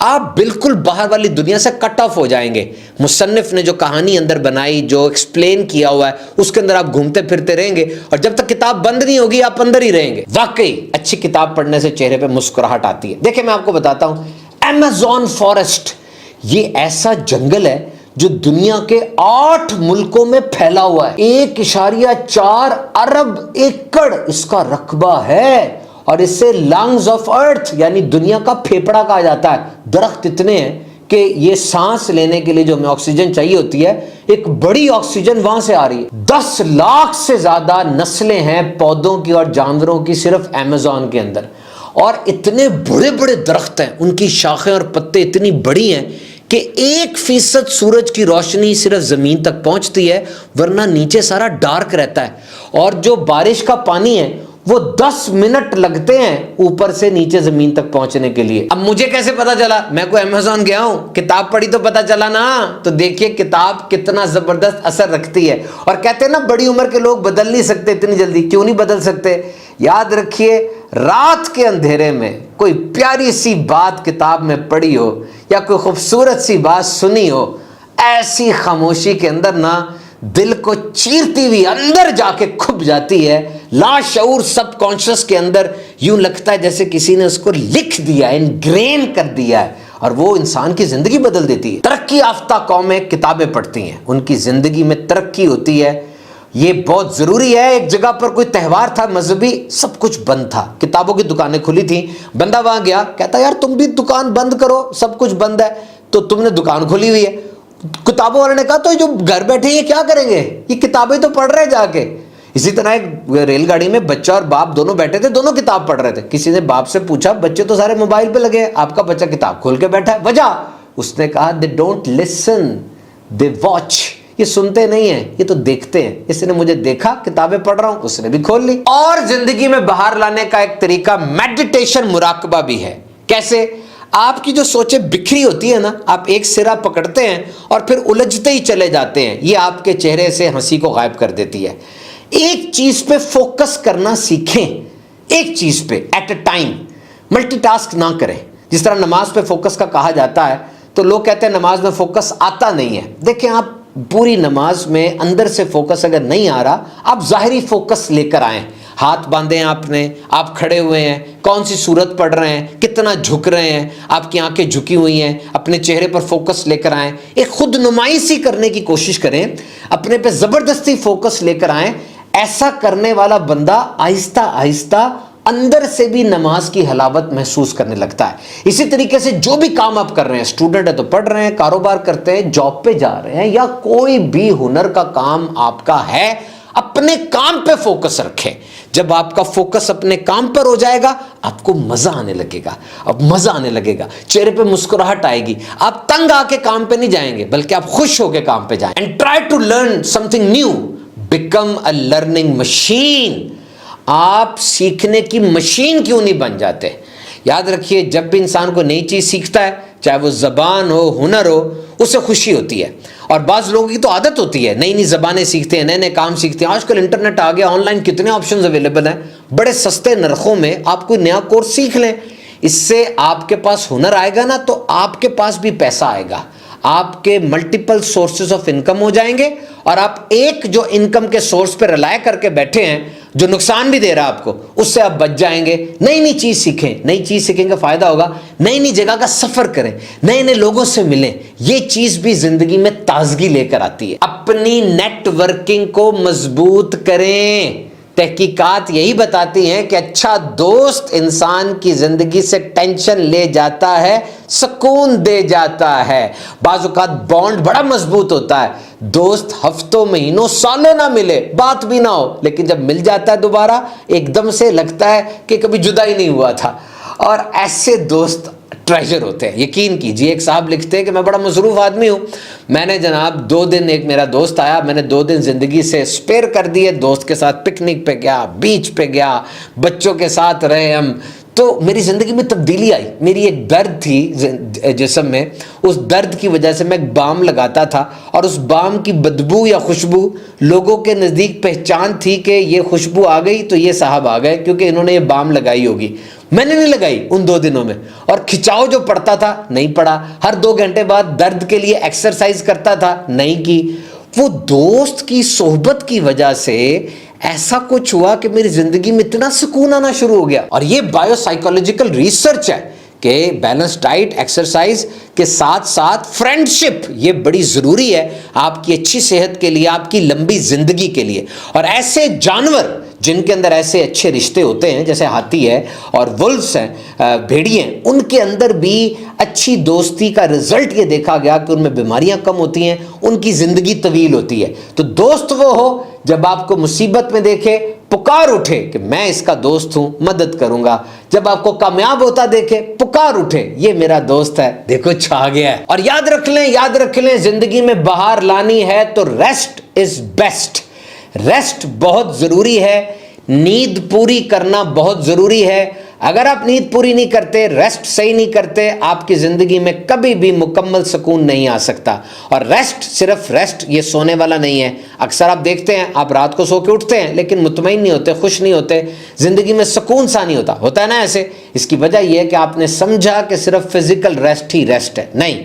آپ بالکل باہر والی دنیا سے کٹ آف ہو جائیں گے. مصنف نے جو کہانی اندر بنائی، جو ایکسپلین کیا ہوا ہے، اس کے اندر آپ گھومتے پھرتے رہیں گے، اور جب تک کتاب بند نہیں ہوگی آپ اندر ہی رہیں گے. واقعی اچھی کتاب پڑھنے سے چہرے پہ مسکراہٹ آتی ہے. دیکھیں میں آپ کو بتاتا ہوں، ایمیزون فارسٹ یہ ایسا جنگل ہے جو دنیا کے 8 ملکوں میں پھیلا ہوا ہے. 1.4 ارب ایکڑ اس کا رقبہ ہے، اور اس سے لنگز آف ارتھ یعنی دنیا کا پھیپڑا کہا جاتا ہے. درخت اتنے ہیں کہ یہ سانس لینے کے لیے جو ہمیں آکسیجن چاہیے ہوتی ہے، ایک بڑی آکسیجن وہاں سے آ رہی ہے. 10 لاکھ سے زیادہ نسلیں ہیں پودوں کی اور جانوروں کی صرف ایمیزون کے اندر. اور اتنے بڑے بڑے درخت ہیں، ان کی شاخیں اور پتے اتنی بڑی ہیں کہ 1% سورج کی روشنی صرف زمین تک پہنچتی ہے، ورنہ نیچے سارا ڈارک رہتا ہے. اور جو بارش کا پانی ہے وہ 10 منٹ لگتے ہیں اوپر سے نیچے زمین تک پہنچنے کے لیے. اب مجھے کیسے پتا چلا؟ میں کوئی امیزون گیا ہوں، کتاب پڑھی تو پتا چلا نا. تو دیکھیے کتاب کتنا زبردست اثر رکھتی ہے. اور کہتے ہیں نا بڑی عمر کے لوگ بدل نہیں سکتے اتنی جلدی. کیوں نہیں بدل سکتے؟ یاد رکھیے، رات کے اندھیرے میں کوئی پیاری سی بات کتاب میں پڑھی ہو یا کوئی خوبصورت سی بات سنی ہو، ایسی خاموشی کے اندر نا دل کو چیرتی ہوئی اندر جا کے کھپ جاتی ہے. لاشعور سب کانشس کے اندر یوں لگتا ہے جیسے کسی نے اس کو لکھ دیا ہے، انگرین کر دیا ہے، اور وہ انسان کی زندگی بدل دیتی ہے. ترقی یافتہ قومیں کتابیں پڑھتی ہیں، ان کی زندگی میں ترقی ہوتی ہے. یہ بہت ضروری ہے. ایک جگہ پر کوئی تہوار تھا مذہبی، سب کچھ بند تھا، کتابوں کی دکانیں کھلی تھیں. بندہ وہاں گیا، کہتا یار تم بھی دکان بند کرو، سب کچھ بند ہے، تو تم نے دکان کھولی ہوئی ہے. کتابوں والے نے کہا تو جو گھر بیٹھے یہ کیا کریں گے، یہ کتابیں تو پڑھ رہے جا کے. اسی طرح ایک ریل گاڑی میں بچہ اور باپ دونوں بیٹھے تھے، دونوں کتاب پڑھ رہے تھے. کسی نے باپ سے پوچھا بچے تو سارے موبائل پہ لگے ہیں، آپ کا بچہ کتاب کھول کے بیٹھا ہے، وجہ؟ اس نے کہا they don't listen, they watch. یہ سنتے نہیں ہیں، یہ تو دیکھتے ہیں. اس نے مجھے دیکھا، کتابیں پڑھ رہا ہوں، اس نے بھی کھول لی. اور زندگی میں باہر لانے کا ایک طریقہ میڈیٹیشن، مراقبہ بھی ہے. کیسے؟ آپ کی جو سوچیں بکھری ہوتی ہے نا، آپ ایک سرا پکڑتے ہیں اور پھر الجھتے ہی چلے جاتے ہیں، یہ آپ کے چہرے سے ہنسی کو غائب کر دیتی ہے. ایک چیز پہ فوکس کرنا سیکھیں، ایک چیز پہ at a time. Multi task نہ کریں. جس طرح نماز پہ فوکس کا کہا جاتا ہے، تو لوگ کہتے ہیں نماز میں فوکس آتا نہیں ہے. دیکھیں آپ پوری نماز میں اندر سے فوکس اگر نہیں آ رہا، آپ ظاہری فوکس لے کر آئیں. ہاتھ باندھے ہیں آپ نے، آپ کھڑے ہوئے ہیں، کون سی صورت پڑھ رہے ہیں، کتنا جھک رہے ہیں، آپ کی آنکھیں جھکی ہوئی ہیں، اپنے چہرے پر فوکس لے کر آئیں. ایک خود نمائشی کرنے کی کوشش کریں، اپنے پہ زبردستی فوکس لے کر آئیں. ایسا کرنے والا بندہ آہستہ آہستہ اندر سے بھی نماز کی حلاوت محسوس کرنے لگتا ہے. اسی طریقے سے جو بھی کام آپ کر رہے ہیں، اسٹوڈنٹ ہے تو پڑھ رہے ہیں، کاروبار کرتے ہیں، جاب پہ جا رہے ہیں، یا کوئی بھی ہنر کا کام آپ کا ہے، اپنے کام پہ فوکس رکھیں. جب آپ کا فوکس اپنے کام پر ہو جائے گا، آپ کو مزہ آنے لگے گا. اب مزہ آنے لگے گا، چہرے پہ مسکراہٹ آئے گی. آپ تنگ آ کے کام پہ نہیں جائیں گے، بلکہ آپ خوش ہو کے کام پہ جائیں. And try to learn something new, become a learning machine. آپ سیکھنے کی مشین کیوں نہیں بن جاتے؟ یاد رکھیے، جب بھی انسان کو نئی چیز سیکھتا ہے، چاہے وہ زبان ہو، ہنر ہو، اسے خوشی ہوتی ہے. اور بعض لوگوں کی تو عادت ہوتی ہے، نئی نئی زبانیں سیکھتے ہیں، نئے نئے کام سیکھتے ہیں. آج کل انٹرنیٹ آ گیا، آن لائن کتنے آپشنز اویلیبل ہیں، بڑے سستے نرخوں میں آپ کوئی نیا کورس سیکھ لیں. اس سے آپ کے پاس ہنر آئے گا نا، تو آپ کے پاس بھی پیسہ آئے گا. آپ کے ملٹیپل سورسز آف انکم ہو جائیں گے، اور آپ ایک جو انکم کے سورس پہ ریلائی کر کے بیٹھے ہیں، جو نقصان بھی دے رہا ہے آپ کو، اس سے آپ بچ جائیں گے. نئی نئی چیز سیکھیں، نئی چیز سیکھیں کا فائدہ ہوگا. نئی نئی جگہ کا سفر کریں، نئے نئے لوگوں سے ملیں. یہ چیز بھی زندگی میں تازگی لے کر آتی ہے. اپنی نیٹ ورکنگ کو مضبوط کریں. تحقیقات یہی بتاتی ہیں کہ اچھا دوست انسان کی زندگی سے ٹینشن لے جاتا ہے، سکون دے جاتا ہے. بعض اوقات بانڈ بڑا مضبوط ہوتا ہے، دوست ہفتوں مہینوں سالوں نہ ملے، بات بھی نہ ہو، لیکن جب مل جاتا ہے دوبارہ، ایک دم سے لگتا ہے کہ کبھی جدا ہی نہیں ہوا تھا. اور ایسے دوست ٹریجر ہوتے ہیں. یقین کیجیے، ایک صاحب لکھتے ہیں کہ میں بڑا مصروف آدمی ہوں، میں نے جناب 2 دن، ایک میرا دوست آیا، میں نے 2 دن زندگی سے سپیر کر دیے. دوست کے ساتھ پکنک پہ گیا، بیچ پہ گیا، بچوں کے ساتھ رہے ہم. تو میری زندگی میں تبدیلی آئی. میری ایک درد تھی جسم میں, اس درد کی وجہ سے میں ایک بام لگاتا تھا, اور اس بام کی بدبو یا خوشبو لوگوں کے نزدیک پہچان تھی کہ یہ خوشبو آ گئی تو یہ صاحب آ گئے, کیونکہ انہوں نے یہ بام لگائی ہوگی. میں نے نہیں لگائی ان 2 دنوں میں, اور کھچاؤ جو پڑتا تھا نہیں پڑا. ہر 2 گھنٹے بعد درد کے لیے ایکسرسائز کرتا تھا, نہیں کی. وہ دوست کی صحبت کی وجہ سے ایسا کچھ ہوا کہ میری زندگی میں اتنا سکون آنا شروع ہو گیا. اور یہ بایو سائیکولوجیکل ریسرچ ہے کہ بیلنس ڈائٹ, ایکسرسائز کے ساتھ ساتھ فرینڈشپ یہ بڑی ضروری ہے آپ کی اچھی صحت کے لیے, آپ کی لمبی زندگی کے لیے. اور ایسے جانور جن کے اندر ایسے اچھے رشتے ہوتے ہیں, جیسے ہاتھی ہے اور ولفس ہیں, بھیڑیے ہیں, ان کے اندر بھی اچھی دوستی کا رزلٹ یہ دیکھا گیا کہ ان میں بیماریاں کم ہوتی ہیں, ان کی زندگی طویل ہوتی ہے. تو دوست وہ ہو جب آپ کو مصیبت میں دیکھے پکار اٹھے کہ میں اس کا دوست ہوں, مدد کروں گا. جب آپ کو کامیاب ہوتا دیکھے پکار اٹھے یہ میرا دوست ہے, دیکھو چھا گیا ہے. اور یاد رکھ لیں زندگی میں بہار لانی ہے تو ریسٹ از بیسٹ. ریسٹ بہت ضروری ہے, نیند پوری کرنا بہت ضروری ہے. اگر آپ نیند پوری نہیں کرتے, ریسٹ صحیح نہیں کرتے, آپ کی زندگی میں کبھی بھی مکمل سکون نہیں آ سکتا. اور ریسٹ, صرف ریسٹ یہ سونے والا نہیں ہے. اکثر آپ دیکھتے ہیں آپ رات کو سو کے اٹھتے ہیں لیکن مطمئن نہیں ہوتے, خوش نہیں ہوتے, زندگی میں سکون سا نہیں ہوتا ہے نا ایسے. اس کی وجہ یہ ہے کہ آپ نے سمجھا کہ صرف فزیکل ریسٹ ہی ریسٹ ہے. نہیں,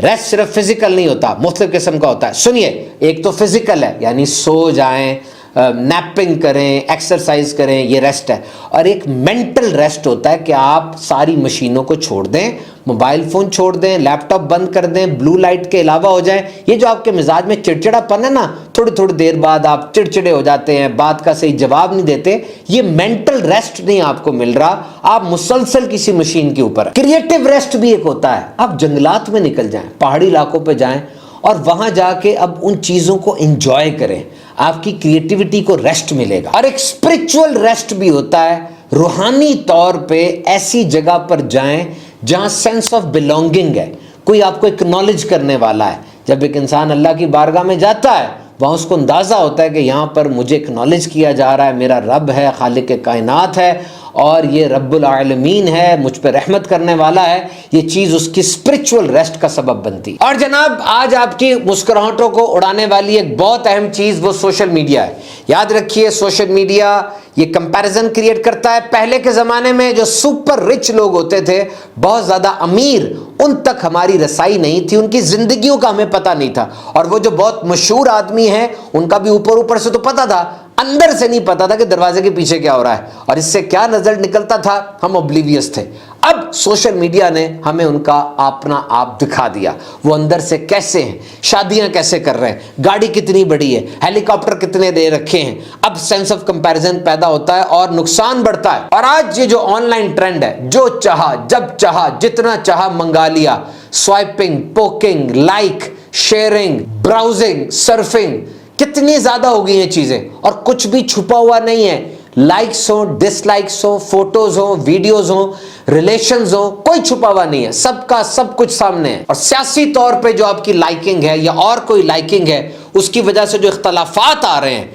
ریسٹ صرف فزیکل نہیں ہوتا, مختلف قسم کا ہوتا ہے. سنیے, ایک تو فزیکل ہے یعنی سو جائیں, نیپنگ کریں, ایکسرسائز کریں, یہ ریسٹ ہے. اور ایک مینٹل ریسٹ ہوتا ہے کہ آپ ساری مشینوں کو چھوڑ دیں, موبائل فون چھوڑ دیں, لیپ ٹاپ بند کر دیں, بلو لائٹ کے علاوہ ہو جائیں. یہ جو آپ کے مزاج میں چڑچڑا پن ہے نا, تھوڑی دیر بعد آپ چڑچڑے ہو جاتے ہیں, بات کا صحیح جواب نہیں دیتے, یہ مینٹل ریسٹ نہیں آپ کو مل رہا, آپ مسلسل کسی مشین کے اوپر. کریٹو ریسٹ بھی ایک ہوتا ہے, آپ جنگلات میں نکل جائیں, پہاڑی علاقوں پہ جائیں اور وہاں جا کے اب ان چیزوں کو انجوائے کریں, آپ کی کریٹیوٹی کو ریسٹ ملے گا. اور ایک اسپرچول ریسٹ بھی ہوتا ہے, روحانی طور پہ ایسی جگہ پر جائیں جہاں سینس آف بلونگنگ ہے, کوئی آپ کو اکنالج کرنے والا ہے. جب ایک انسان اللہ کی بارگاہ میں جاتا ہے وہاں اس کو اندازہ ہوتا ہے کہ یہاں پر مجھے اکنالج کیا جا رہا ہے, میرا رب ہے, خالق کائنات ہے, اور یہ رب العالمین ہے, مجھ پہ رحمت کرنے والا ہے. یہ چیز اس کی اسپرچول ریسٹ کا سبب بنتی. اور جناب آج آپ کی مسکراہٹوں کو اڑانے والی ایک بہت اہم چیز وہ سوشل میڈیا ہے. یاد رکھیے سوشل میڈیا یہ کمپیریزن کریٹ کرتا ہے. پہلے کے زمانے میں جو سپر رچ لوگ ہوتے تھے, بہت زیادہ امیر, ان تک ہماری رسائی نہیں تھی, ان کی زندگیوں کا ہمیں پتہ نہیں تھا. اور وہ جو بہت مشہور آدمی ہیں ان کا بھی اوپر سے تو پتہ تھا, اندر سے نہیں پتا تھا کہ دروازے کے پیچھے کیا ہو رہا ہے, اور اس سے کیا نظر نکلتا تھا, ہم اوبلیویس تھے. اب سوشل میڈیا نے ہمیں ان کا اپنا آپ دکھا دیا, وہ اندر سے کیسے ہیں, شادیاں کیسے کر رہے ہیں, گاڑی کتنی بڑی ہے, ہیلی کاپٹر کتنے دے رکھے ہیں. اب سینس آف کمپیریزن پیدا ہوتا ہے اور نقصان بڑھتا ہے. اور آج یہ جو آن لائن ٹرینڈ ہے, جو چاہا جب چاہا جتنا چاہا منگا لیا, سوائپنگ, پوکنگ, لائک, شیئرنگ, براؤزنگ, سرفنگ, کتنی زیادہ ہو گئی ہیں چیزیں, اور کچھ بھی چھپا ہوا نہیں ہے. لائکس ہوں, ڈس لائکس ہوں, فوٹوز ہوں, ویڈیوز ہوں, ریلیشنز ہوں, کوئی چھپا ہوا نہیں ہے, سب کا سب کچھ سامنے ہے. اور سیاسی طور پہ جو آپ کی لائکنگ ہے یا اور کوئی لائکنگ ہے, اس کی وجہ سے جو اختلافات آ رہے ہیں,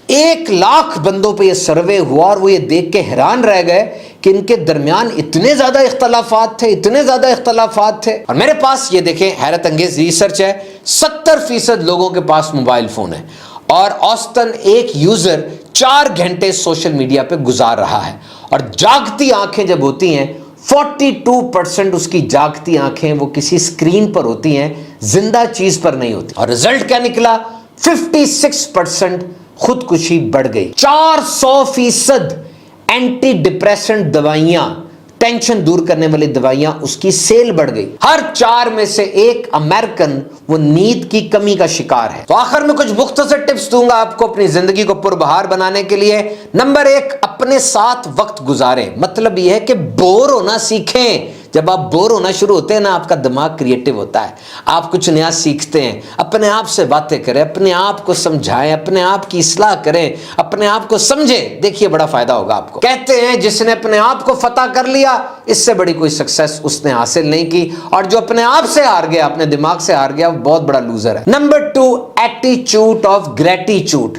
1,00,000 بندوں پہ یہ سروے ہوا اور وہ یہ دیکھ کے حیران رہ گئے کہ ان کے درمیان اتنے زیادہ اختلافات تھے. اور میرے پاس یہ دیکھیں حیرت انگیز ریسرچ ہے, 70% لوگوں کے پاس موبائل فون ہے, اور اوسطاً ایک یوزر 4 گھنٹے سوشل میڈیا پہ گزار رہا ہے. اور جاگتی آنکھیں جب ہوتی ہیں, 42% اس کی جاگتی آنکھیں وہ کسی اسکرین پر ہوتی ہیں, زندہ چیز پر نہیں ہوتی. اور رزلٹ کیا نکلا, 56% خودکشی بڑھ گئی. 400% اینٹی ڈپریسنٹ دوائیاں, ٹینشن دور کرنے والی دوائیاں, اس کی سیل بڑھ گئی. ہر 4 میں سے 1 امریکن وہ نیند کی کمی کا شکار ہے. تو آخر میں کچھ مختصر ٹپس دوں گا آپ کو اپنی زندگی کو پربہار بنانے کے لیے. نمبر 1, اپنے ساتھ وقت گزاریں. مطلب یہ ہے کہ بور ہونا سیکھیں. جب آپ بور ہونا شروع ہوتے ہیں نا, آپ کا دماغ کریٹو ہوتا ہے, آپ کچھ نیا سیکھتے ہیں. اپنے آپ سے باتیں کریں, اپنے آپ کو سمجھائیں, اپنے آپ کی اصلاح کریں, اپنے آپ کو سمجھیں. دیکھیے بڑا فائدہ ہوگا آپ کو. کہتے ہیں جس نے اپنے آپ کو فتح کر لیا, اس سے بڑی کوئی سکسیس اس نے حاصل نہیں کی, اور جو اپنے آپ سے ہار گیا, اپنے دماغ سے ہار گیا, وہ بہت بڑا لوزر ہے. نمبر 2, ایٹیچیوڈ آف گریٹیچیوڈ.